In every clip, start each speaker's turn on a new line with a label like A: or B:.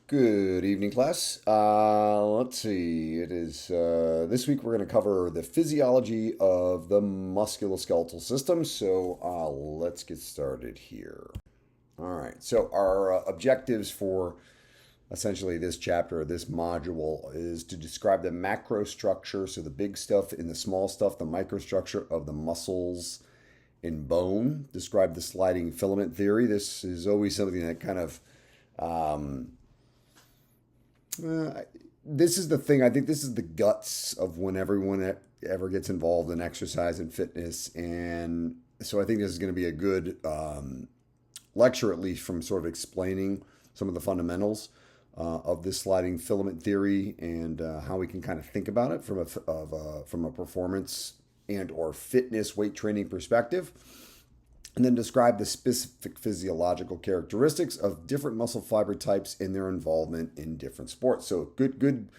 A: Good evening, class. Let's see. It is this week we're going to cover the physiology of the musculoskeletal system. So let's get started here. All right. So our objectives for essentially this chapter, or this module, is to describe the macrostructure, so the big stuff in the small stuff, the microstructure of the muscles in bone. Describe the sliding filament theory. This is always something that kind of um, uh, this is the thing. I think this is the guts of when everyone ever gets involved in exercise and fitness, and so I think this is going to be a good lecture, at least from sort of explaining some of the fundamentals of this sliding filament theory and how we can kind of think about it from a performance and or fitness weight training perspective, and then describe the specific physiological characteristics of different muscle fiber types and their involvement in different sports. So good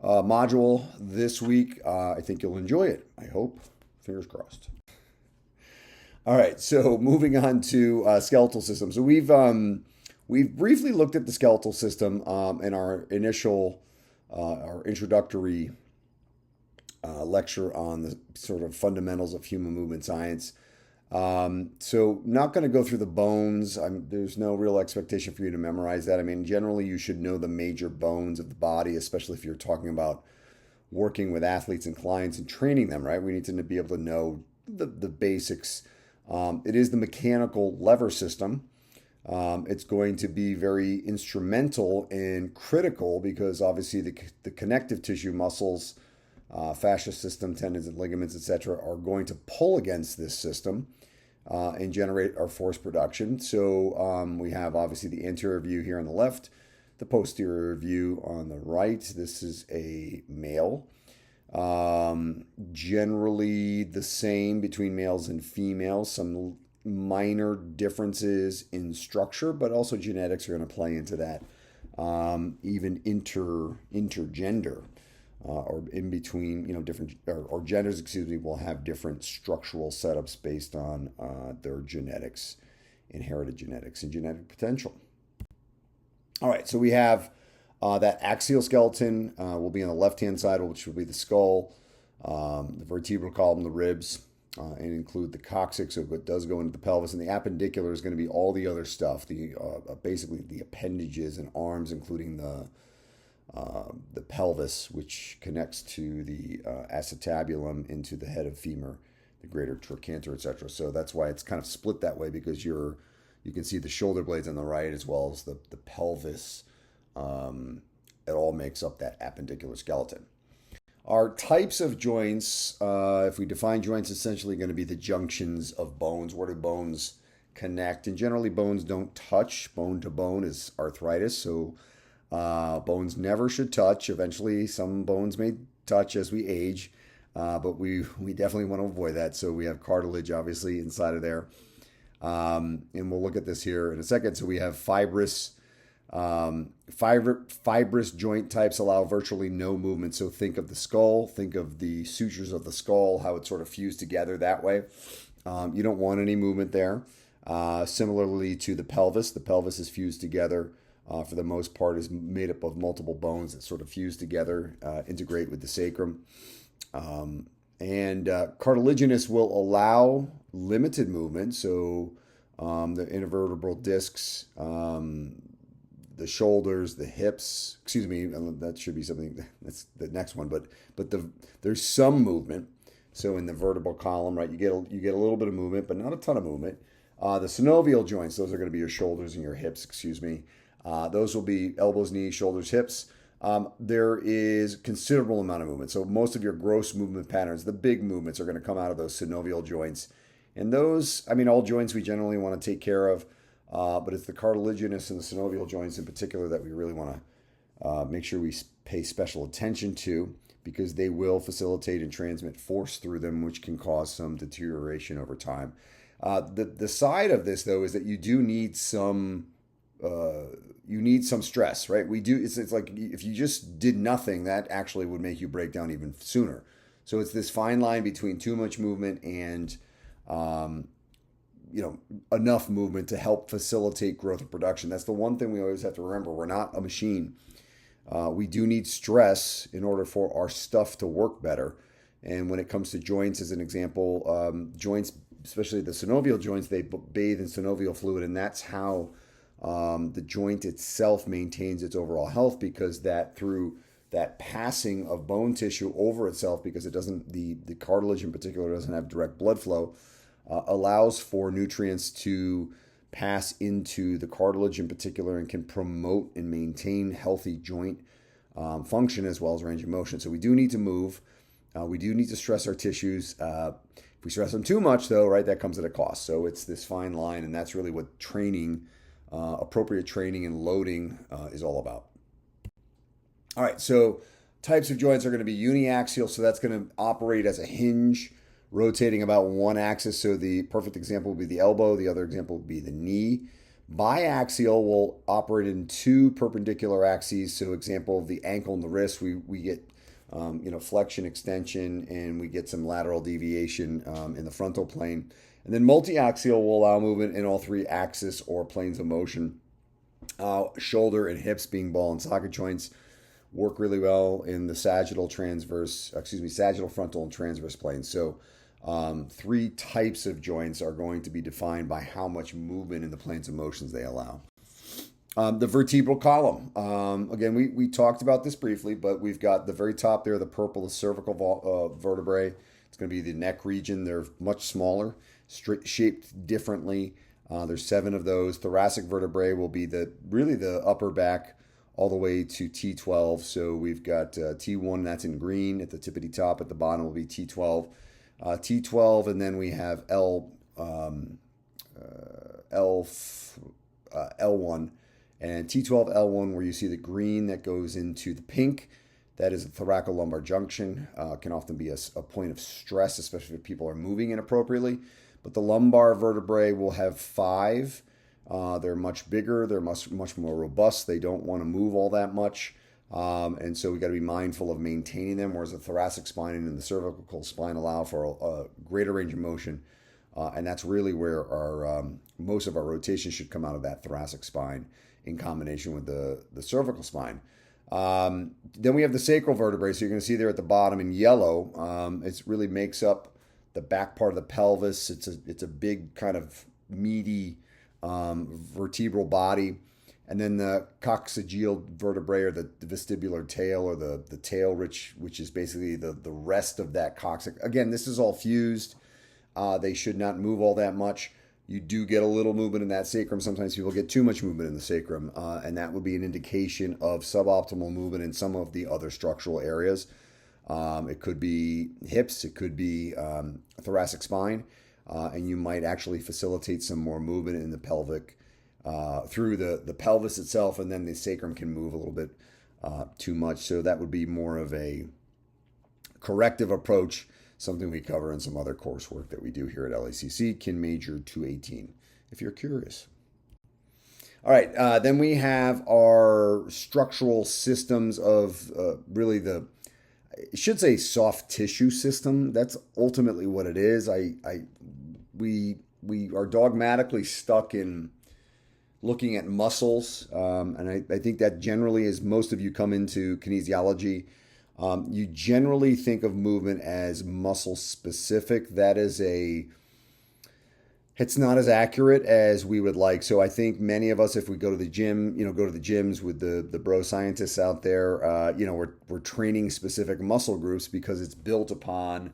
A: module this week. I think you'll enjoy it. I hope. Fingers crossed. All right, so moving on to skeletal system. So we've briefly looked at the skeletal system in our introductory lecture on the sort of fundamentals of human movement science. So not going to go through the bones. There's no real expectation for you to memorize that. I mean, generally you should know the major bones of the body, especially if you're talking about working with athletes and clients and training them, right? We need to be able to know the basics. It is the mechanical lever system. It's going to be very instrumental and critical because obviously the connective tissue muscles, fascia system, tendons and ligaments, etc., are going to pull against this system and generate our force production. So we have obviously the anterior view here on the left, the posterior view on the right. This is a male. Generally the same between males and females. Some minor differences in structure, but also genetics are going to play into that. Even intergender. Or in between, different or genders, excuse me, will have different structural setups based on their genetics, inherited genetics, and genetic potential. All right, so we have that axial skeleton will be on the left-hand side, which will be the skull, the vertebral column, the ribs, and include the coccyx, so it does go into the pelvis, and the appendicular is going to be all the other stuff, basically the appendages and arms, including the pelvis, which connects to the acetabulum into the head of femur, the greater trochanter, etc. So that's why it's kind of split that way, because you can see the shoulder blades on the right as well as the pelvis. It all makes up that appendicular skeleton. Our types of joints, if we define joints, essentially going to be the junctions of bones. Where do bones connect? And generally bones don't touch. Bone to bone is arthritis, so bones never should touch. Eventually, some bones may touch as we age, but we definitely want to avoid that. So we have cartilage, obviously, inside of there. And we'll look at this here in a second. So we have fibrous joint types allow virtually no movement. So think of the skull, think of the sutures of the skull, how it's sort of fused together that way. You don't want any movement there. Similarly to the pelvis is fused together. For the most part, is made up of multiple bones that sort of fuse together, integrate with the sacrum. And cartilaginous will allow limited movement. So the intervertebral discs, the shoulders, the hips. Excuse me, that should be something. That's the next one. But there's some movement. So in the vertebral column, right, you get a little bit of movement, but not a ton of movement. The synovial joints, those are going to be your shoulders and your hips. Excuse me. Those will be elbows, knees, shoulders, hips. There is considerable amount of movement. So most of your gross movement patterns, the big movements, are going to come out of those synovial joints. And those, all joints we generally want to take care of, but it's the cartilaginous and the synovial joints in particular that we really want to make sure we pay special attention to, because they will facilitate and transmit force through them, which can cause some deterioration over time. The side of this, though, is that you do need some stress, right? It's like if you just did nothing, that actually would make you break down even sooner. So it's this fine line between too much movement and enough movement to help facilitate growth and production. That's the one thing we always have to remember. We're not a machine. We do need stress in order for our stuff to work better. And when it comes to joints, as an example, joints, especially the synovial joints, they bathe in synovial fluid, and that's how the joint itself maintains its overall health, because that through that passing of bone tissue over itself, because it doesn't, the cartilage in particular doesn't have direct blood flow, allows for nutrients to pass into the cartilage in particular and can promote and maintain healthy joint function as well as range of motion. So we do need to move. We do need to stress our tissues. If we stress them too much, though, right, that comes at a cost. So it's this fine line, and that's really what training, appropriate training and loading is all about. All right, so types of joints are going to be uniaxial, so that's going to operate as a hinge, rotating about one axis. So the perfect example would be the elbow. The other example would be the knee. Biaxial will operate in two perpendicular axes. So example of the ankle and the wrist, we get flexion, extension, and we get some lateral deviation in the frontal plane. And then multiaxial will allow movement in all three axis or planes of motion. Shoulder and hips, being ball and socket joints, work really well in the sagittal frontal and transverse planes. So three types of joints are going to be defined by how much movement in the planes of motions they allow. The vertebral column. Again, we talked about this briefly, but we've got the very top there, the purple, the cervical vertebrae. It's going to be the neck region. They're much smaller, shaped differently. There's 7 of those. Thoracic vertebrae will be the upper back all the way to T12. So we've got T1, that's in green at the tippity top. At the bottom will be T12. T12, and then we have L1 and T12 L1, where you see the green that goes into the pink. That is a thoracolumbar junction. Can often be a point of stress, especially if people are moving inappropriately. But the lumbar vertebrae will have 5. They're much bigger. They're much more robust. They don't want to move all that much. And so we got to be mindful of maintaining them, whereas the thoracic spine and the cervical spine allow for a greater range of motion. And that's really where our most of our rotation should come out of that thoracic spine in combination with the cervical spine. Then we have the sacral vertebrae. So you're going to see there at the bottom in yellow, it really makes up the back part of the pelvis. It's a big kind of meaty vertebral body. And then the coccygeal vertebrae, or the vestibular tail, or the tail, which is basically the rest of that coccyx. Again, this is all fused. They should not move all that much. You do get a little movement in that sacrum. Sometimes people get too much movement in the sacrum, and that would be an indication of suboptimal movement in some of the other structural areas. It could be hips, it could be thoracic spine, and you might actually facilitate some more movement in the pelvic through the pelvis itself, and then the sacrum can move a little bit too much. So that would be more of a corrective approach, something we cover in some other coursework that we do here at LACC, Kin Major 218, if you're curious. All right, then we have our structural systems of really I should say soft tissue system. That's ultimately what it is. We are dogmatically stuck in looking at muscles, and I think that generally, as most of you come into kinesiology, you generally think of movement as muscle specific. It's not as accurate as we would like. So I think many of us, if we go to the gym, go to the gyms with the bro scientists out there, we're training specific muscle groups because it's built upon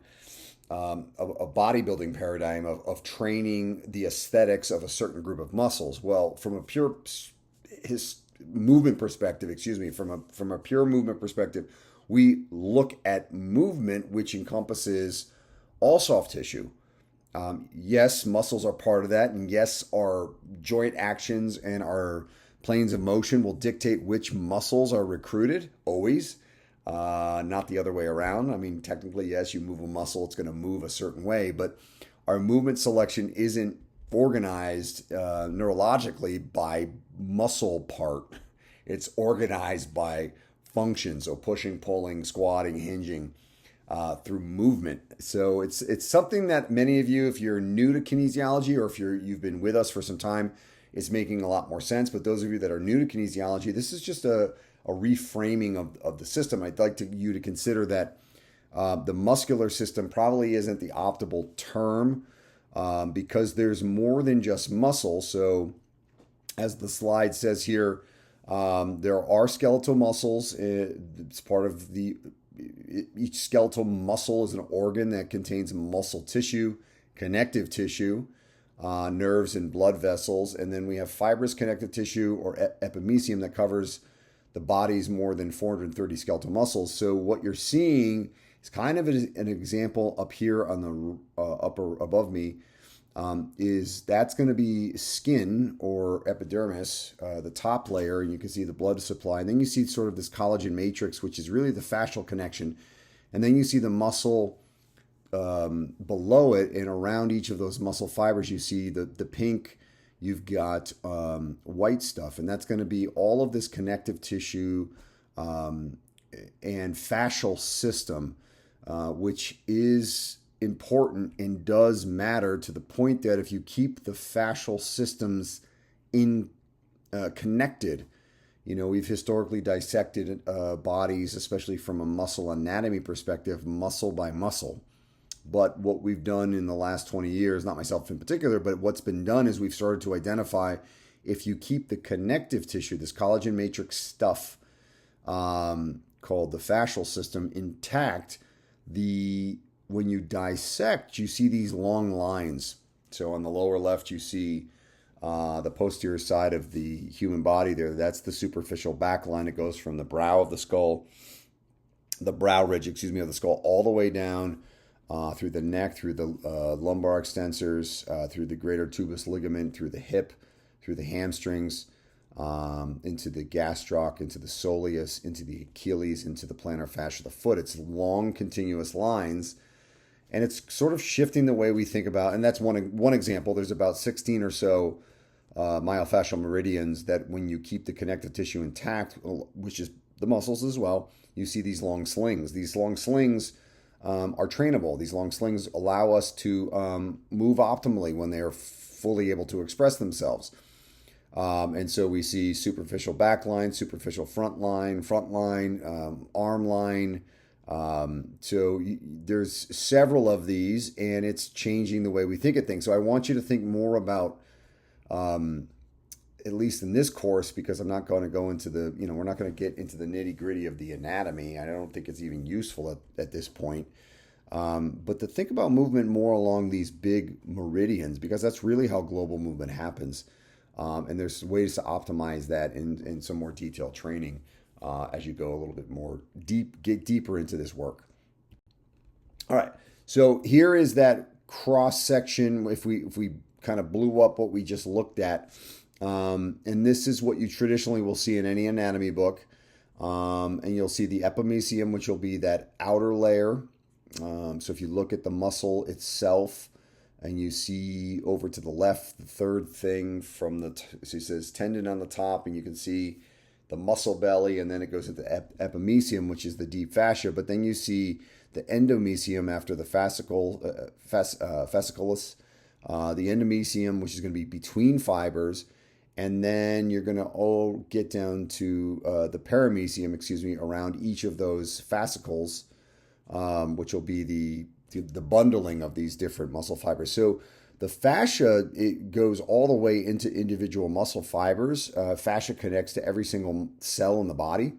A: a bodybuilding paradigm of training the aesthetics of a certain group of muscles. Well, from a pure movement perspective, from a pure movement perspective, we look at movement, which encompasses all soft tissue. Yes, muscles are part of that. And yes, our joint actions and our planes of motion will dictate which muscles are recruited, always. Not the other way around. I mean, technically, yes, you move a muscle, it's going to move a certain way. But our movement selection isn't organized neurologically by muscle part. It's organized by function. So pushing, pulling, squatting, hinging. through movement. So it's something that many of you, if you're new to kinesiology or if you've been with us for some time, it's making a lot more sense. But those of you that are new to kinesiology, this is just a reframing of the system. I'd like you to consider that the muscular system probably isn't the optimal term because there's more than just muscle. So as the slide says here, there are skeletal muscles. It's part of each skeletal muscle is an organ that contains muscle tissue, connective tissue, nerves and blood vessels. And then we have fibrous connective tissue or epimysium that covers the body's more than 430 skeletal muscles. So what you're seeing is kind of an example up here on the upper above me. Is that's going to be skin or epidermis, the top layer, and you can see the blood supply. And then you see sort of this collagen matrix, which is really the fascial connection. And then you see the muscle below it, and around each of those muscle fibers, you see the pink, you've got white stuff. And that's going to be all of this connective tissue and fascial system, which is important and does matter to the point that if you keep the fascial systems connected, we've historically dissected bodies, especially from a muscle anatomy perspective, muscle by muscle. But what we've done in the last 20 years, not myself in particular, but what's been done is we've started to identify if you keep the connective tissue, this collagen matrix stuff called the fascial system intact, when you dissect, you see these long lines. So on the lower left, you see the posterior side of the human body there. That's the superficial back line. It goes from the brow of the skull, the brow ridge, of the skull, all the way down through the neck, through the lumbar extensors, through the greater tubus ligament, through the hip, through the hamstrings, into the gastroc, into the soleus, into the Achilles, into the plantar fascia of the foot. It's long, continuous lines. And it's sort of shifting the way we think about, and that's one example. There's about 16 or so myofascial meridians that when you keep the connective tissue intact, which is the muscles as well, you see these long slings. These long slings are trainable. These long slings allow us to move optimally when they are fully able to express themselves. And so we see superficial back line, superficial front line, arm line. So there's several of these, and it's changing the way we think of things. So I want you to think more about, at least in this course, because I'm not going to go into we're not going to get into the nitty gritty of the anatomy. I don't think it's even useful at this point. But to think about movement more along these big meridians, because that's really how global movement happens. And there's ways to optimize that in some more detailed training. As you go a little bit more get deeper into this work. All right, so here is that cross section. If we kind of blew up what we just looked at, and this is what you traditionally will see in any anatomy book, and you'll see the epimysium, which will be that outer layer. So if you look at the muscle itself, and you see over to the left, the third thing from so it says tendon on the top, and you can see the muscle belly, and then it goes to the epimysium, which is the deep fascia. But then you see the endomysium after the fasciculus, the endomysium, which is going to be between fibers, and then you're going to get down to the paramysium, around each of those fascicles, which will be the bundling of these different muscle fibers. So the fascia, it goes all the way into individual muscle fibers. Fascia connects to every single cell in the body,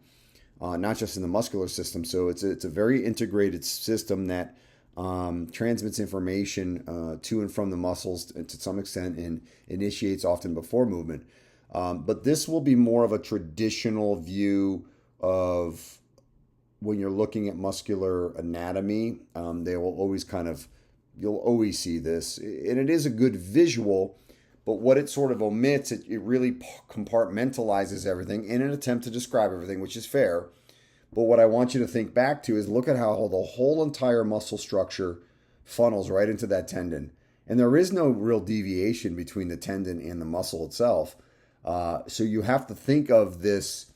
A: not just in the muscular system. So it's a very integrated system that transmits information to and from the muscles to some extent and initiates often before movement. But this will be more of a traditional view of when you're looking at muscular anatomy. They will always you'll always see this, and it is a good visual, but what it sort of omits, it really compartmentalizes everything in an attempt to describe everything, which is fair. But what I want you to think back to is look at how the whole entire muscle structure funnels right into that tendon. And there is no real deviation between the tendon and the muscle itself. So you have to think of this,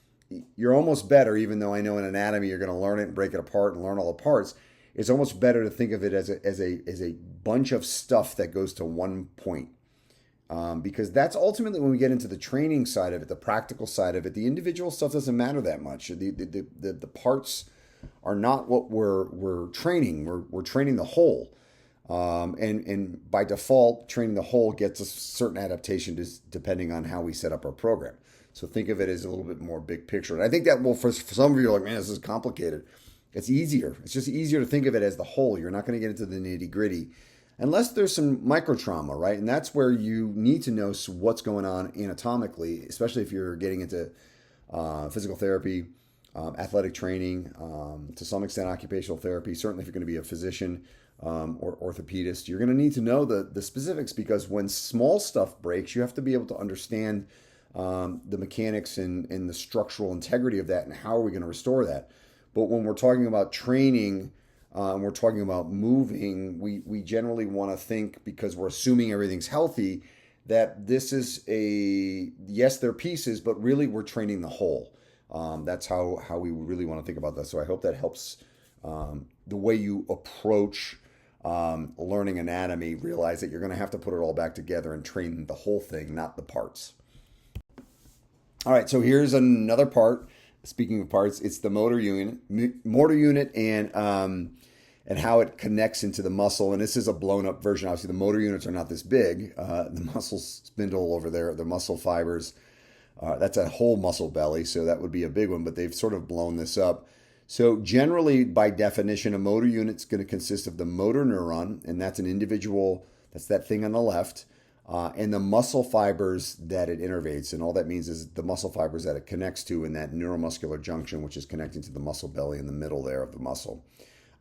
A: you're almost better, even though I know in anatomy you're going to learn it and break it apart and learn all the parts. it's almost better to think of it as a bunch of stuff that goes to one point. Because that's ultimately when we get into the training side of it, the practical side of it, the individual stuff doesn't matter that much. The parts are not what we're training. We're training the whole. And by default, training the whole gets a certain adaptation depending on how we set up our program. So think of it as a little bit more big picture. And I think that, well, for some of you, are like, man, this is complicated. It's easier. It's just easier to think of it as the whole. You're not going to get into the nitty gritty unless there's some micro trauma, right? And that's where you need to know what's going on anatomically, especially if you're getting into physical therapy, athletic training, to some extent occupational therapy. Certainly if you're going to be a physician or orthopedist, you're going to need to know the specifics, because when small stuff breaks, you have to be able to understand the mechanics and the structural integrity of that, and how are we going to restore that. But when we're talking about training, we're talking about moving, we generally want to think, because we're assuming everything's healthy, that this is yes, they're pieces, but really we're training the whole. That's how we really want to think about that. So I hope that helps the way you approach learning anatomy. Realize that you're going to have to put it all back together and train the whole thing, not the parts. All right, so here's another part. Speaking of parts, it's the motor unit and how it connects into the muscle. And this is a blown up version. Obviously, the motor units are not this big. The muscle spindle over there, the muscle fibers, that's a whole muscle belly, so that would be a big one, but they've sort of blown this up. So generally, by definition, a motor unit's going to consist of the motor neuron, and that's an individual, that's that thing on the left, and the muscle fibers that it innervates. And all that means is the muscle fibers that it connects to in that neuromuscular junction, which is connecting to the muscle belly in the middle there of the muscle.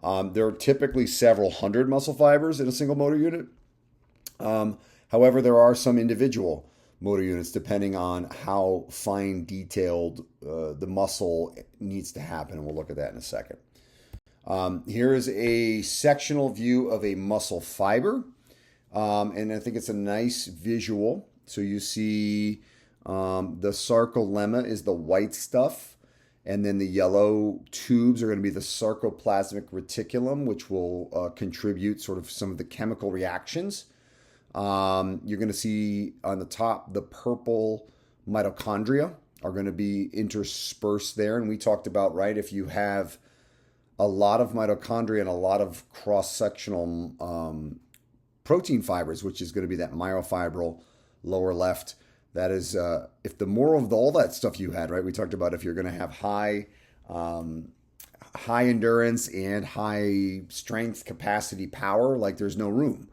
A: There are typically several hundred muscle fibers in a single motor unit. However, there are some individual motor units depending on how fine detailed the muscle needs to happen. And we'll look at that in a second. Here is a sectional view of a muscle fiber. And I think it's a nice visual. So you see the sarcolemma is the white stuff, and then the yellow tubes are going to be the sarcoplasmic reticulum, which will contribute sort of some of the chemical reactions. You're going to see on the top the purple mitochondria are going to be interspersed there. And we talked about, right, if you have a lot of mitochondria and a lot of cross-sectional protein fibers, which is going to be that myofibril lower left. That is, if the more of all that stuff you had, right? We talked about if you're going to have high endurance and high strength, capacity, power, like there's no room.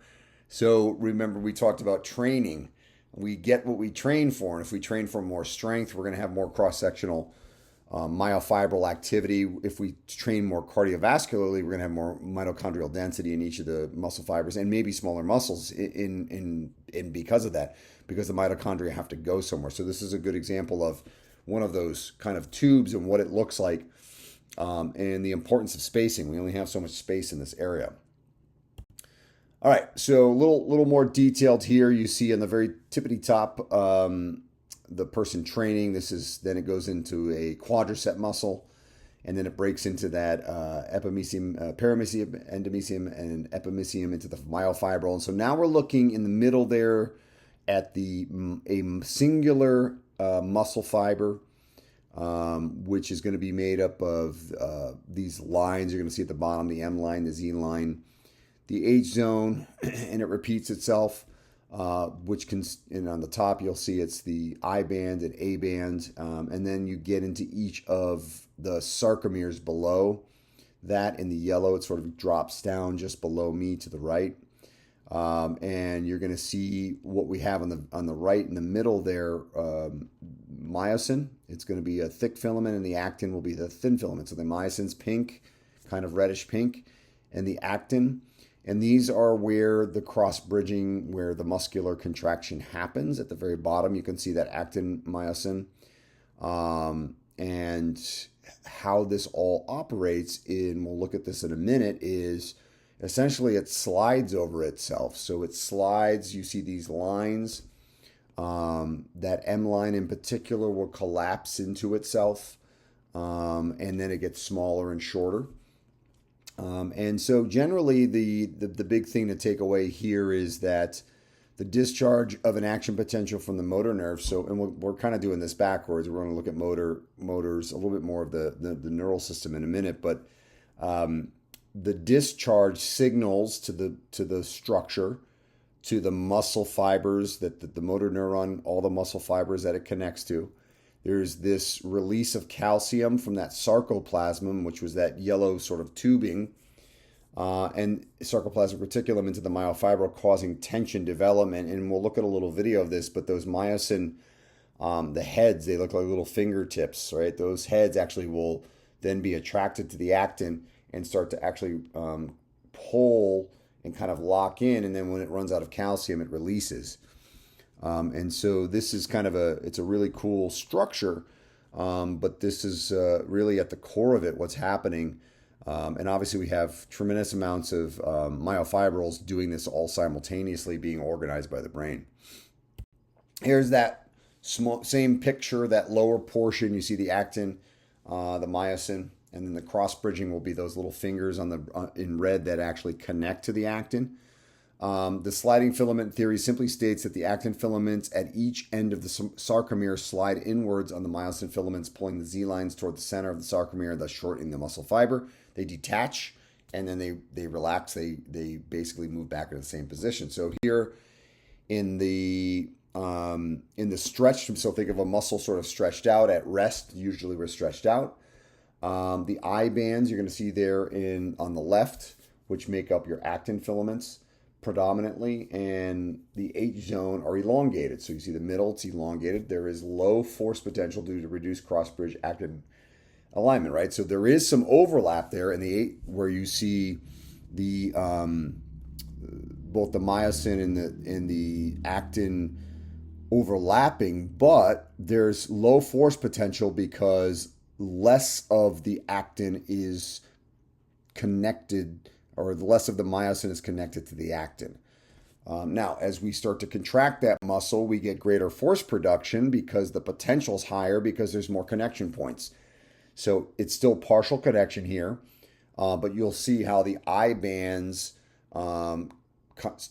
A: So remember, we talked about training. We get what we train for, and if we train for more strength, we're going to have more cross-sectional myofibril activity. If we train more cardiovascularly, we're going to have more mitochondrial density in each of the muscle fibers, and maybe smaller muscles in because of that, because the mitochondria have to go somewhere. So this is a good example of one of those kind of tubes and what it looks like, and the importance of spacing. We only have so much space in this area. All right, so a little more detailed here. You see on the very tippity top, the person training. Then it goes into a quadricep muscle, and then it breaks into that epimysium, paramysium, endomysium, and epimysium into the myofibril. And so now we're looking in the middle there at a singular muscle fiber, which is going to be made up of these lines. You're going to see at the bottom the M line, the Z line, the H zone, and it repeats itself. And on the top you'll see it's the I band and A band, and then you get into each of the sarcomeres below that. In the yellow, it sort of drops down just below me to the right, and you're going to see what we have on the right in the middle there. Myosin, it's going to be a thick filament, and the actin will be the thin filament. So the myosin's pink, kind of reddish pink, and the actin. And these are where the cross-bridging, where the muscular contraction happens. At the very bottom, you can see that actin myosin. And how this all operates, and we'll look at this in a minute, is essentially it slides over itself. So it slides, you see these lines. That M line in particular will collapse into itself. And then it gets smaller and shorter. And so generally the big thing to take away here is that the discharge of an action potential from the motor nerve. So, and we're kind of doing this backwards. We're going to look at motors, a little bit more of the neural system in a minute, but the discharge signals to the structure, to the muscle fibers that the motor neuron, all the muscle fibers that it connects to. There's this release of calcium from that sarcoplasm, which was that yellow sort of tubing, and sarcoplasmic reticulum into the myofibril, causing tension development. And we'll look at a little video of this, but those myosin, the heads, they look like little fingertips, right? Those heads actually will then be attracted to the actin and start to actually pull and kind of lock in. And then when it runs out of calcium, it releases. And so this is kind of it's a really cool structure, but this is really at the core of it, what's happening. And obviously we have tremendous amounts of myofibrils doing this all simultaneously, being organized by the brain. Here's that same picture, that lower portion. You see the actin, the myosin, and then the cross-bridging will be those little fingers in red that actually connect to the actin. The sliding filament theory simply states that the actin filaments at each end of the sarcomere slide inwards on the myosin filaments, pulling the Z lines toward the center of the sarcomere, thus shortening the muscle fiber. They detach and then they relax. They basically move back into the same position. So here in the stretch, so think of a muscle sort of stretched out at rest. Usually we're stretched out. The I bands you're going to see there on the left, which make up your actin filaments predominantly, and the H zone are elongated. So you see the middle, it's elongated. There is low force potential due to reduced cross-bridge actin alignment, right? So there is some overlap there in the where you see the both the myosin and the actin overlapping, but there's low force potential because less of the actin is connected, or less of the myosin is connected to the actin. Now, as we start to contract that muscle, we get greater force production because the potential is higher because there's more connection points. So it's still partial connection here, but you'll see how the I bands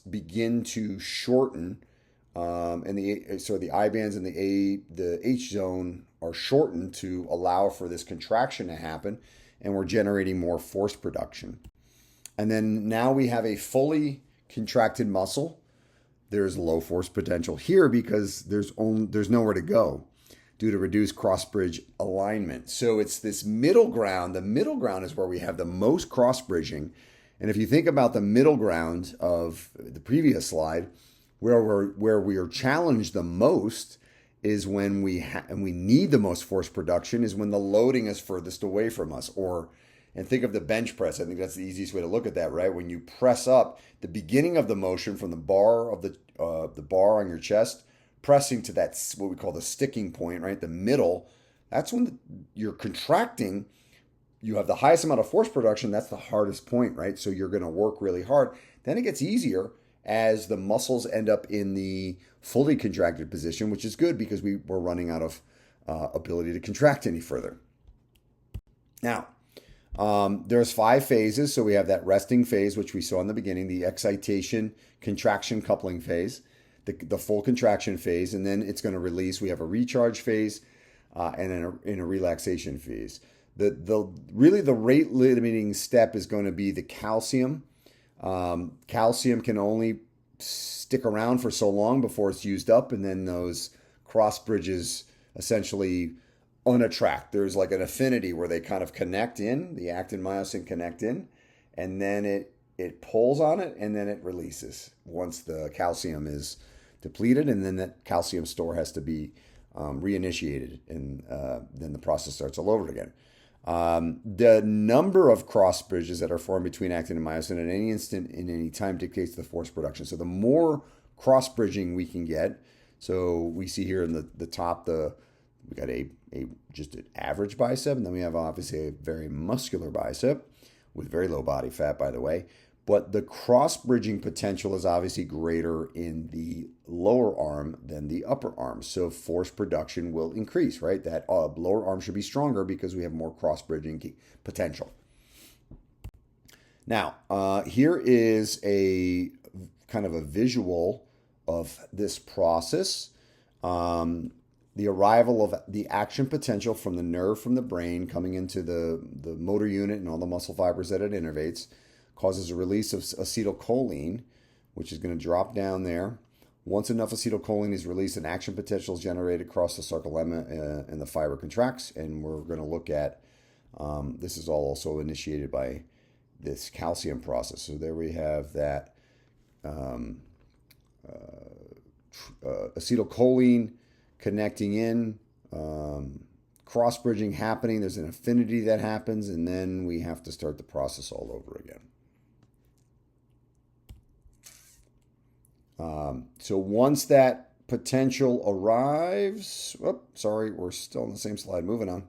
A: begin to shorten, and the I bands and the H zone are shortened to allow for this contraction to happen, and we're generating more force production. And then now we have a fully contracted muscle. There's low force potential here because there's nowhere to go due to reduced cross-bridge alignment. So it's this middle ground. The middle ground is where we have the most cross-bridging. And if you think about the middle ground of the previous slide, where we are challenged the most is when we need the most force production is when the loading is furthest away from us. And think of the bench press. I think that's the easiest way to look at that, right? When you press up, the beginning of the motion from the bar of the bar on your chest, pressing to that, what we call the sticking point, right? The middle, that's when you're contracting. You have the highest amount of force production. That's the hardest point, right? So you're going to work really hard. Then it gets easier as the muscles end up in the fully contracted position, which is good because we're running out of ability to contract any further. Now, there's 5 phases. So we have that resting phase, which we saw in the beginning, the excitation, contraction, coupling phase, the full contraction phase, and then it's going to release. We have a recharge phase and in a relaxation phase. Really the rate limiting step is going to be the calcium. Calcium can only stick around for so long before it's used up, and then those cross bridges essentially unattract. There's like an affinity where they kind of connect in, the actin myosin connect in, and then it pulls on it and then it releases once the calcium is depleted, and then that calcium store has to be reinitiated, and then the process starts all over again. The number of cross bridges that are formed between actin and myosin at any instant in any time dictates the force production. So the more cross bridging we can get, so we see here in the top, we got just an average bicep, and then we have obviously a very muscular bicep with very low body fat, by the way. But the cross-bridging potential is obviously greater in the lower arm than the upper arm. So force production will increase, right? That lower arm should be stronger because we have more cross-bridging potential. Now, here is a kind of a visual of this process. The arrival of the action potential from the nerve from the brain coming into the motor unit and all the muscle fibers that it innervates causes a release of acetylcholine, which is going to drop down there. Once enough acetylcholine is released, an action potential is generated across the sarcolemma and the fiber contracts. And we're going to look at, this is all also initiated by this calcium process. So there we have that acetylcholine connecting in, cross-bridging happening. There's an affinity that happens, and then we have to start the process all over again. So once that potential arrives, sorry, we're still on the same slide. Moving on.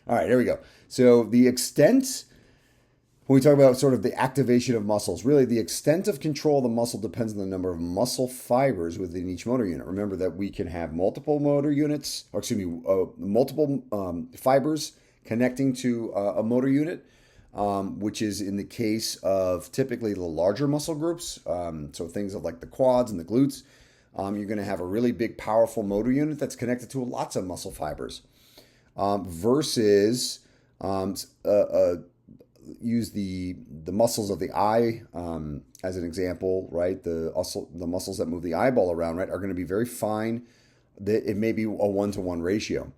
A: All right, here we go. So the extent, when we talk about sort of the activation of muscles, really the extent of control of the muscle depends on the number of muscle fibers within each motor unit. Remember that we can have multiple motor units, or excuse me, multiple fibers connecting to a motor unit, which is in the case of typically the larger muscle groups. So things like the quads and the glutes. You're going to have a really big, powerful motor unit that's connected to lots of muscle fibers. Versus use the muscles of the eye as an example, right? The muscles that move the eyeball around, right, are going to be very fine. It may be a 1-to-1 ratio,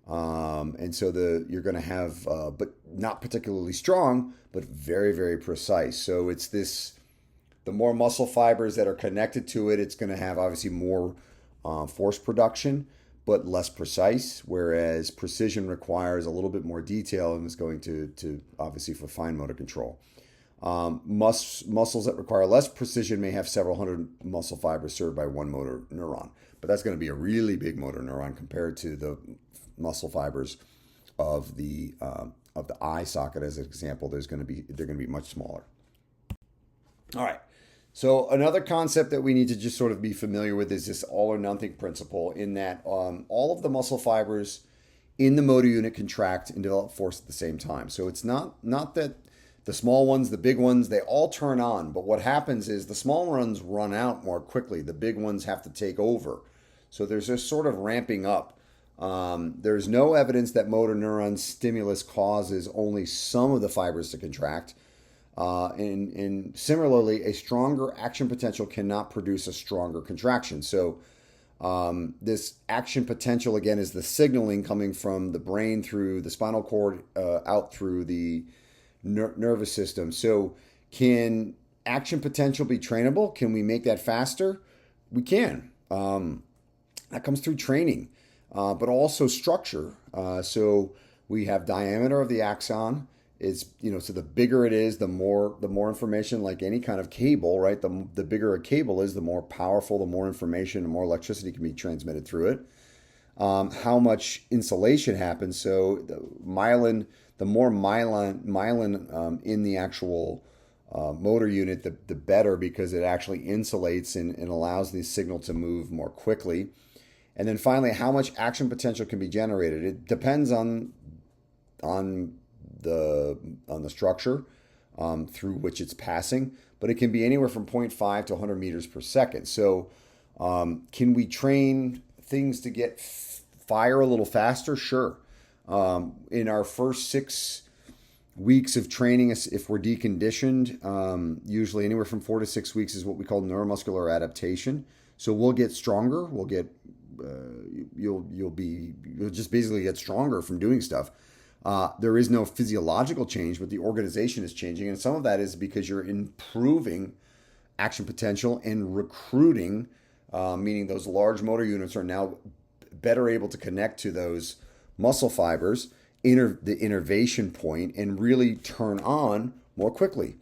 A: and so you're going to have, but not particularly strong, but very, very precise. So it's this: the more muscle fibers that are connected to it, it's going to have obviously more force production, but less precise, whereas precision requires a little bit more detail and is going to obviously for fine motor control. Muscles that require less precision may have several hundred muscle fibers served by one motor neuron, but that's going to be a really big motor neuron compared to the muscle fibers of the eye socket, as an example. They're going to be much smaller. All right. So another concept that we need to just sort of be familiar with is this all or nothing principle, in that all of the muscle fibers in the motor unit contract and develop force at the same time. So it's not that the small ones, the big ones, they all turn on, but what happens is the small ones run out more quickly. The big ones have to take over. So there's this sort of ramping up. There's no evidence that motor neuron stimulus causes only some of the fibers to contract. And similarly, a stronger action potential cannot produce a stronger contraction. So this action potential, again, is the signaling coming from the brain through the spinal cord out through the nervous system. So can action potential be trainable? Can we make that faster? We can. That comes through training, but also structure. So we have diameter of the axon. So the bigger it is, the more information, like any kind of cable, right? The bigger a cable is, the more powerful, the more information, the more electricity can be transmitted through it. How much insulation happens. So the more myelin in the actual motor unit, the better, because it actually insulates and allows the signal to move more quickly. And then finally, how much action potential can be generated. It depends on the structure through which it's passing, but it can be anywhere from 0.5 to 100 meters per second. So can we train things to get fire a little faster? Sure. In our first 6 weeks of training, if we're deconditioned, usually anywhere from 4 to 6 weeks is what we call neuromuscular adaptation. So we'll get stronger. We'll get you'll just basically get stronger from doing stuff. There is no physiological change, but the organization is changing. And some of that is because you're improving action potential and recruiting, meaning those large motor units are now better able to connect to those muscle fibers, the innervation point, and really turn on more quickly.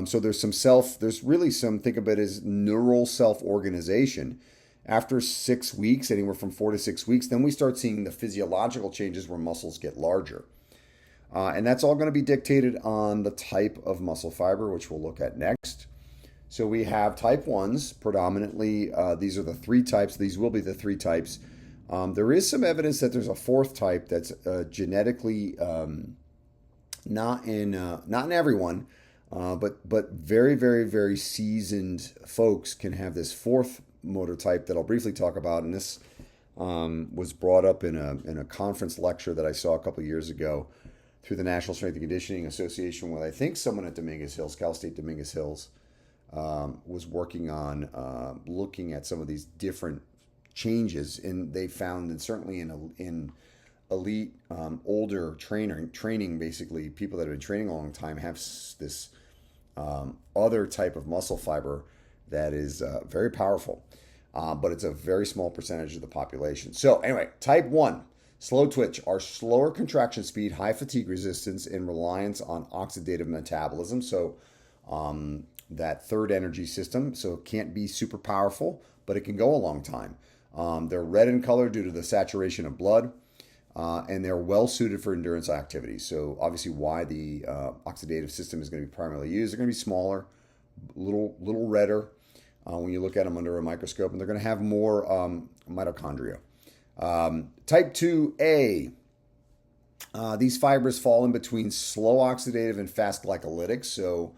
A: So there's really some, think of it as neural self-organization. After 6 weeks, anywhere from 4 to 6 weeks, then we start seeing the physiological changes where muscles get larger. And that's all going to be dictated on the type of muscle fiber, which we'll look at next. So we have type 1s predominantly. These are the three types. These will be the three types. There is some evidence that there's a fourth type that's genetically not in everyone, but very, very, very seasoned folks can have this fourth motor type that I'll briefly talk about. And this was brought up in a conference lecture that I saw a couple of years ago through the National Strength and Conditioning Association, with I think someone at Dominguez Hills, Cal State Dominguez Hills, was working on looking at some of these different changes, and they found that certainly in elite older training, basically people that have been training a long time have this other type of muscle fiber that is very powerful, but it's a very small percentage of the population. So anyway, type 1, slow twitch, are slower contraction speed, high fatigue resistance, and reliance on oxidative metabolism. So that third energy system, so it can't be super powerful, but it can go a long time. They're red in color due to the saturation of blood, and they're well suited for endurance activities. So obviously why the oxidative system is going to be primarily used. They're going to be smaller, little redder when you look at them under a microscope, and they're going to have more mitochondria. Type 2A, these fibers fall in between slow oxidative and fast glycolytic. So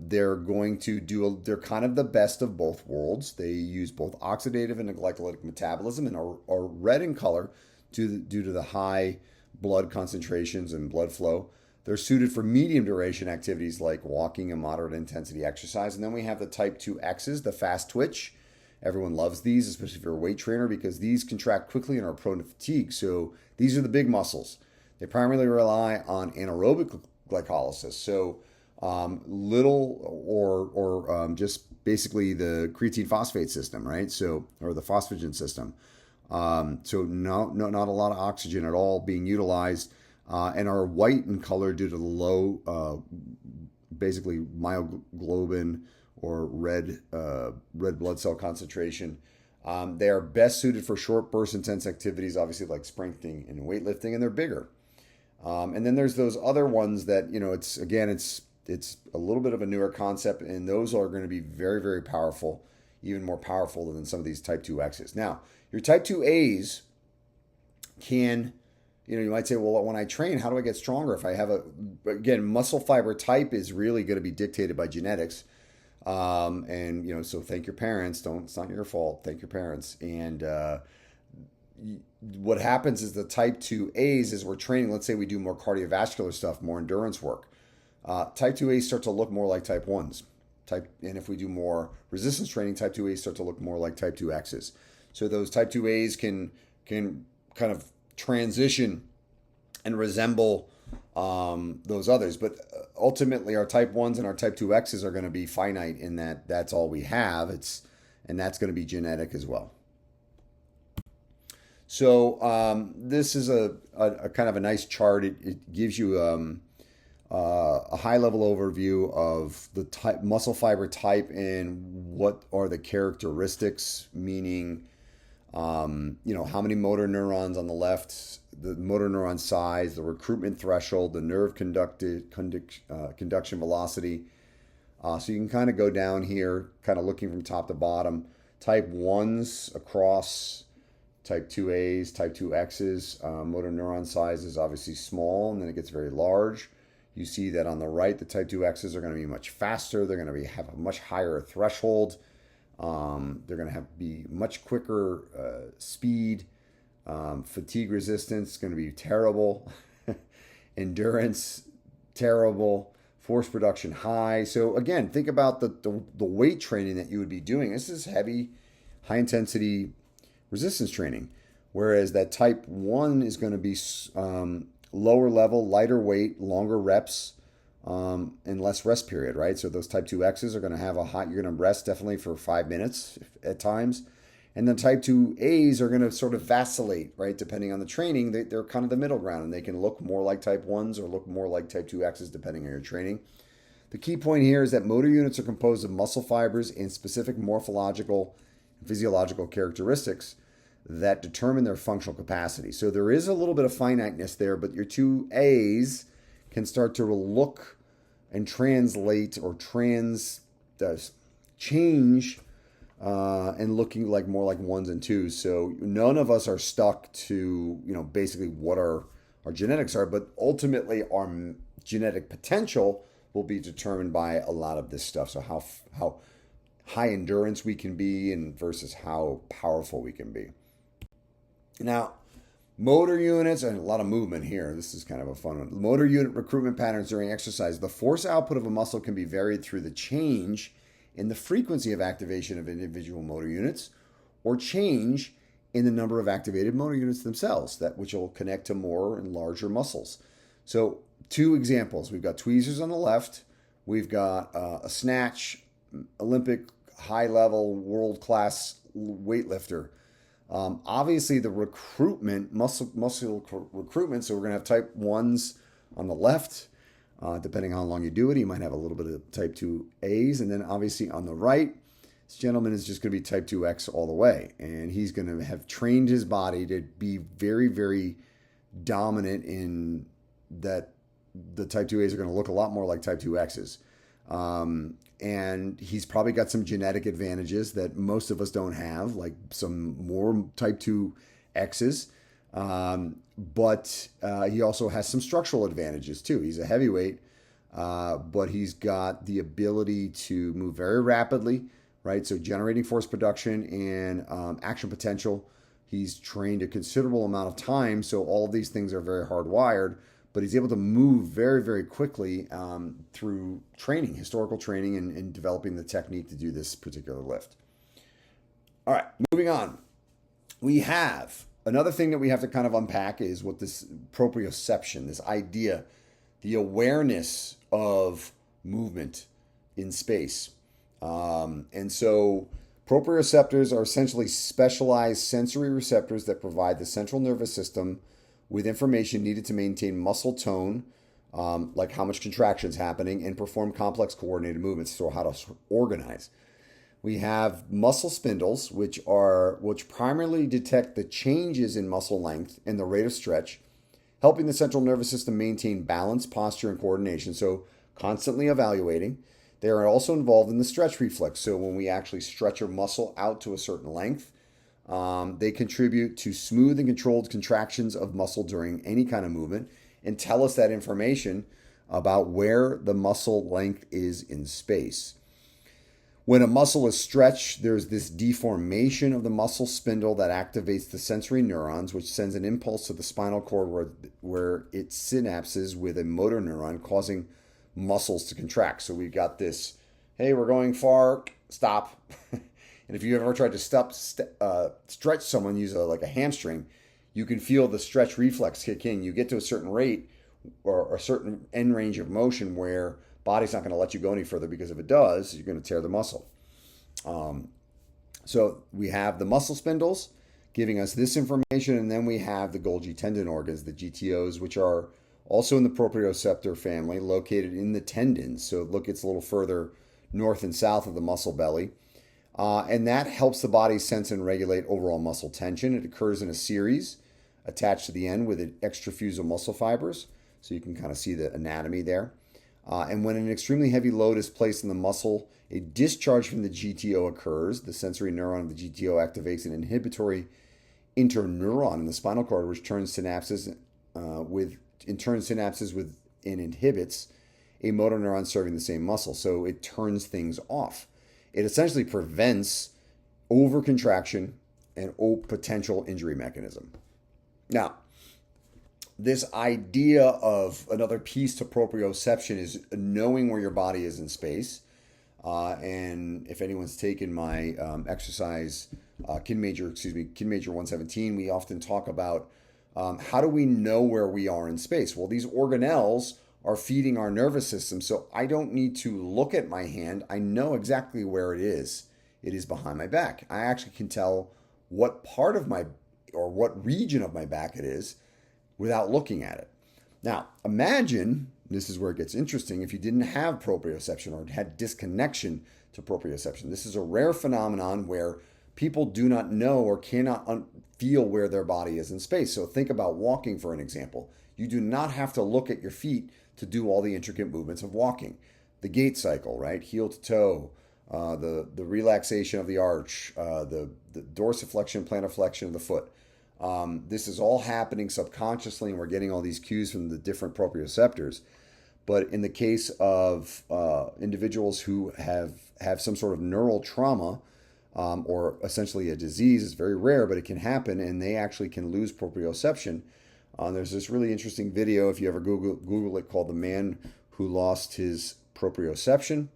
A: they're going to they're kind of the best of both worlds. They use both oxidative and glycolytic metabolism, and are red in color due to the high blood concentrations and blood flow. They're suited for medium duration activities like walking and moderate intensity exercise. And then we have the type 2Xs, the fast twitch. Everyone loves these, especially if you're a weight trainer, because these contract quickly and are prone to fatigue. So these are the big muscles. They primarily rely on anaerobic glycolysis. So little or just basically the creatine phosphate system, right? So, or the phosphagen system. So not a lot of oxygen at all being utilized, and are white in color due to the low, basically myoglobin or red blood cell concentration. They are best suited for short burst intense activities, obviously like sprinting and weightlifting, and they're bigger. And then there's those other ones that, it's a little bit of a newer concept, and those are going to be very, very powerful, even more powerful than some of these type 2Xs. Now, your type 2As can, you might say, well, when I train, how do I get stronger? If I have again, muscle fiber type is really going to be dictated by genetics. So thank your parents. It's not your fault. Thank your parents. And what happens is the type 2As, as we're training, let's say we do more cardiovascular stuff, more endurance work. Type 2As start to look more like type 1s. And if we do more resistance training, type 2As start to look more like type 2Xs. So those type 2As can kind of transition and resemble those others. But ultimately, our type 1s and our type 2Xs are going to be finite in that that's all we have. And that's going to be genetic as well. So this is a kind of a nice chart. It gives you a high-level overview of the muscle fiber type and what are the characteristics, meaning, how many motor neurons on the left, the motor neuron size, the recruitment threshold, the nerve conduction velocity. So you can kind of go down here, kind of looking from top to bottom. Type 1s across type 2As, type 2Xs. Motor neuron size is obviously small, and then it gets very large. You see that on the right, the type 2Xs are going to be much faster. They're going to have a much higher threshold. They're going to be much quicker speed. Fatigue resistance is going to be terrible. Endurance, terrible. Force production, high. So again, think about the weight training that you would be doing. This is heavy, high intensity resistance training. Whereas that type 1 is going to be lower level, lighter weight, longer reps, and less rest period, right? So those type 2Xs are going to have you're going to rest definitely for 5 minutes at times. And then type 2As are going to sort of vacillate, right? Depending on the training, they're kind of the middle ground, and they can look more like type 1s or look more like type 2Xs depending on your training. The key point here is that motor units are composed of muscle fibers and specific morphological and physiological characteristics that determine their functional capacity. So there is a little bit of finiteness there, but your 2As can start to look and translate or change and looking like more like ones and twos. So none of us are stuck to, basically what our genetics are, but ultimately our genetic potential will be determined by a lot of this stuff. So how high endurance we can be and versus how powerful we can be. Now, motor units, and a lot of movement here. This is kind of a fun one. Motor unit recruitment patterns during exercise. The force output of a muscle can be varied through the change in the frequency of activation of individual motor units or change in the number of activated motor units themselves, which will connect to more and larger muscles. So 2 examples. We've got tweezers on the left. We've got a snatch, Olympic high-level, world-class weightlifter. Obviously, the recruitment, muscle recruitment, so we're going to have type 1s on the left. Depending on how long you do it, you might have a little bit of type 2As. And then obviously on the right, this gentleman is just going to be type 2X all the way. And he's going to have trained his body to be very, very dominant in that the type 2As are going to look a lot more like type 2Xs. And he's probably got some genetic advantages that most of us don't have, like some more type 2Xs. But he also has some structural advantages too. He's a heavyweight, but he's got the ability to move very rapidly, right? So generating force production and action potential. He's trained a considerable amount of time, so all of these things are very hardwired, but he's able to move very, very quickly through training, historical training, and developing the technique to do this particular lift. All right, moving on. We have another thing that we have to kind of unpack is what this proprioception, this idea, the awareness of movement in space. And so proprioceptors are essentially specialized sensory receptors that provide the central nervous system with information needed to maintain muscle tone, like how much contraction is happening, and perform complex coordinated movements, so how to organize. We have muscle spindles, which primarily detect the changes in muscle length and the rate of stretch, helping the central nervous system maintain balance, posture, and coordination, so constantly evaluating. They are also involved in the stretch reflex, so when we actually stretch a muscle out to a certain length, they contribute to smooth and controlled contractions of muscle during any kind of movement and tell us that information about where the muscle length is in space. When a muscle is stretched, there's this deformation of the muscle spindle that activates the sensory neurons, which sends an impulse to the spinal cord where it synapses with a motor neuron, causing muscles to contract. So we've got this, hey, we're going far, stop. And if you ever tried to stretch someone, use a hamstring, you can feel the stretch reflex kick in. You get to a certain rate or a certain end range of motion where body's not going to let you go any further, because if it does, you're going to tear the muscle. So we have the muscle spindles giving us this information, and then we have the Golgi tendon organs, the GTOs, which are also in the proprioceptor family, located in the tendons. So it's a little further north and south of the muscle belly. And that helps the body sense and regulate overall muscle tension. It occurs in a series attached to the end with extrafusal muscle fibers. So you can kind of see the anatomy there. And when an extremely heavy load is placed in the muscle, a discharge from the GTO occurs. The sensory neuron of the GTO activates an inhibitory interneuron in the spinal cord, which turns synapses with and inhibits a motor neuron serving the same muscle. So it turns things off. It essentially prevents overcontraction and potential injury mechanism. Now, this idea of another piece to proprioception is knowing where your body is in space. And if anyone's taken my exercise, Kin Major 117, we often talk about how do we know where we are in space? Well, these organelles are feeding our nervous system, so I don't need to look at my hand. I know exactly where it is. It is behind my back. I actually can tell what part of what region of my back it is without looking at it. Now, imagine, this is where it gets interesting, if you didn't have proprioception or had disconnection to proprioception. This is a rare phenomenon where people do not know or cannot feel where their body is in space. So think about walking, for an example. You do not have to look at your feet to do all the intricate movements of walking. The gait cycle, right? Heel to toe, the relaxation of the arch, the dorsiflexion, plantar flexion of the foot. This is all happening subconsciously, and we're getting all these cues from the different proprioceptors. But in the case of individuals who have some sort of neural trauma, or essentially a disease, it's very rare, but it can happen, and they actually can lose proprioception. There's this really interesting video, if you ever Google it, called "The Man Who Lost His Proprioception,"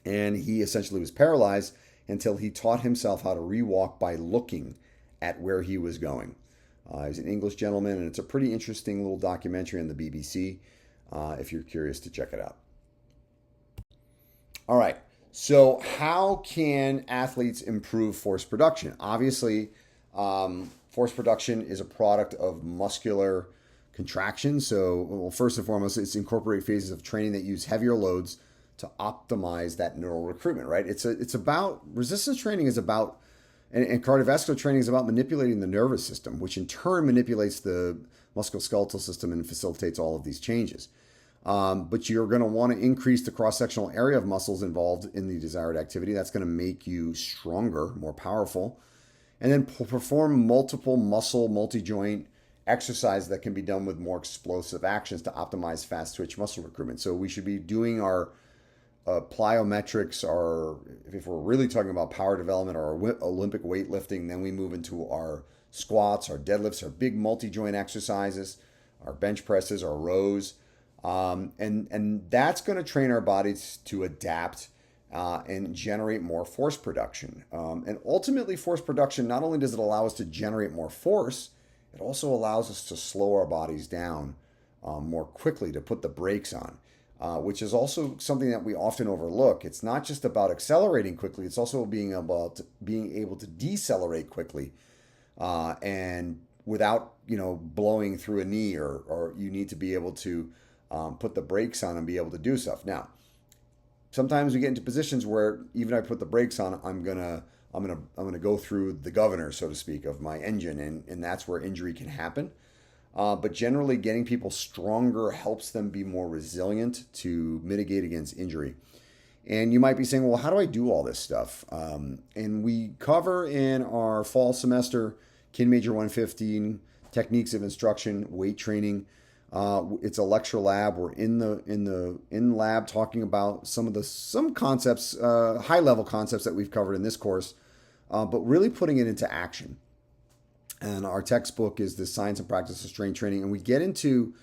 A: and he essentially was paralyzed until he taught himself how to rewalk by looking at where he was going. He's an English gentleman, and it's a pretty interesting little documentary on the BBC, if you're curious to check it out. All right, so how can athletes improve force production? Obviously, force production is a product of muscular contraction. So, well, first and foremost, it's incorporate phases of training that use heavier loads to optimize that neural recruitment, right? It's about, resistance training is about, and cardiovascular training is about manipulating the nervous system, which in turn manipulates the musculoskeletal system and facilitates all of these changes. But you're going to want to increase the cross-sectional area of muscles involved in the desired activity. That's going to make you stronger, more powerful. And then perform multiple muscle, multi-joint exercises that can be done with more explosive actions to optimize fast twitch muscle recruitment. So we should be doing our plyometrics, or if we're really talking about power development or Olympic weightlifting, then we move into our squats, our deadlifts, our big multi-joint exercises, our bench presses, our rows. And that's going to train our bodies to adapt and generate more force production. And ultimately, force production, not only does it allow us to generate more force, it also allows us to slow our bodies down more quickly, to put the brakes on, which is also something that we often overlook. It's not just about accelerating quickly, it's also being able to decelerate quickly and without blowing through a knee, or you need to be able to put the brakes on and be able to do stuff. Now, sometimes we get into positions where even if I put the brakes on, I'm gonna go through the governor, so to speak, of my engine, and that's where injury can happen. But generally, getting people stronger helps them be more resilient to mitigate against injury. And you might be saying, well, how do I do all this stuff? And we cover in our fall semester, Kin Major 115, techniques of instruction, weight training. It's a lecture lab. We're in lab talking about some concepts, high level concepts that we've covered in this course, but really putting it into action. And our textbook is the Science and Practice of Strength Training, and we get into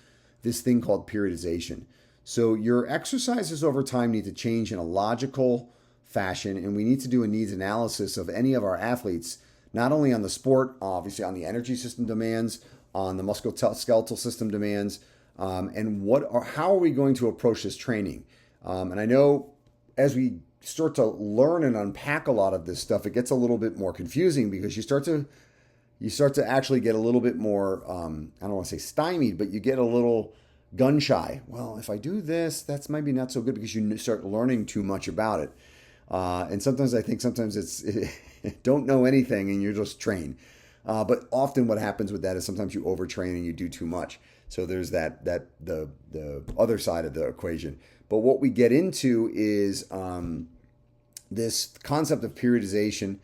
A: this thing called periodization. So your exercises over time need to change in a logical fashion, and we need to do a needs analysis of any of our athletes, not only on the sport, obviously on the energy system demands, on the musculoskeletal system demands, and how are we going to approach this training? And I know as we start to learn and unpack a lot of this stuff, it gets a little bit more confusing, because you start to actually get a little bit more, I don't want to say stymied, but you get a little gun shy. Well, if I do this, that's maybe not so good, because you start learning too much about it. And sometimes I think it's don't know anything and you're just trained. But often what happens with that is sometimes you overtrain and you do too much. So there's the other side of the equation. But what we get into is this concept of periodization,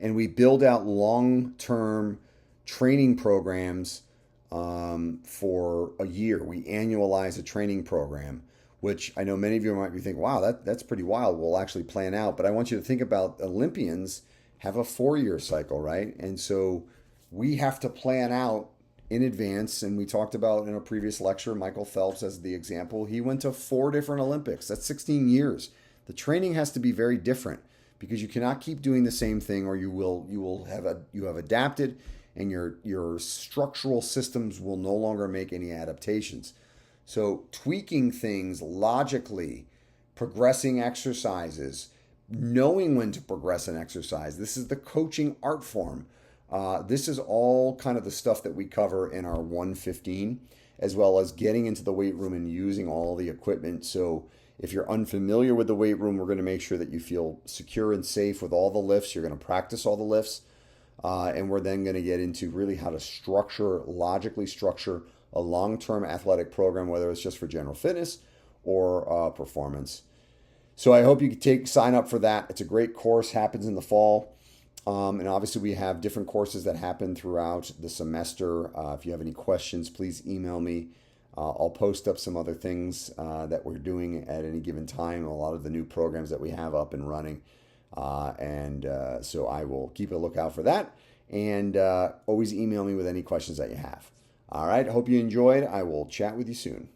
A: and we build out long-term training programs for a year. We annualize a training program, which I know many of you might be thinking, wow, that's pretty wild. We'll actually plan out. But I want you to think about Olympians have a 4-year cycle, right? And so we have to plan out in advance. And we talked about in a previous lecture, Michael Phelps as the example. He went to 4 different Olympics. That's 16 years. The training has to be very different, because you cannot keep doing the same thing, or you have adapted, and your structural systems will no longer make any adaptations. So tweaking things logically, progressing exercises, knowing when to progress an exercise. This is the coaching art form. This is all kind of the stuff that we cover in our 115, as well as getting into the weight room and using all the equipment. So if you're unfamiliar with the weight room, we're going to make sure that you feel secure and safe with all the lifts. You're going to practice all the lifts. And we're then going to get into really how to logically structure a long-term athletic program, whether it's just for general fitness or performance. So I hope you can sign up for that. It's a great course, happens in the fall. And obviously, we have different courses that happen throughout the semester. If you have any questions, please email me. I'll post up some other things that we're doing at any given time, a lot of the new programs that we have up and running. So I will keep a lookout for that. And always email me with any questions that you have. All right, hope you enjoyed. I will chat with you soon.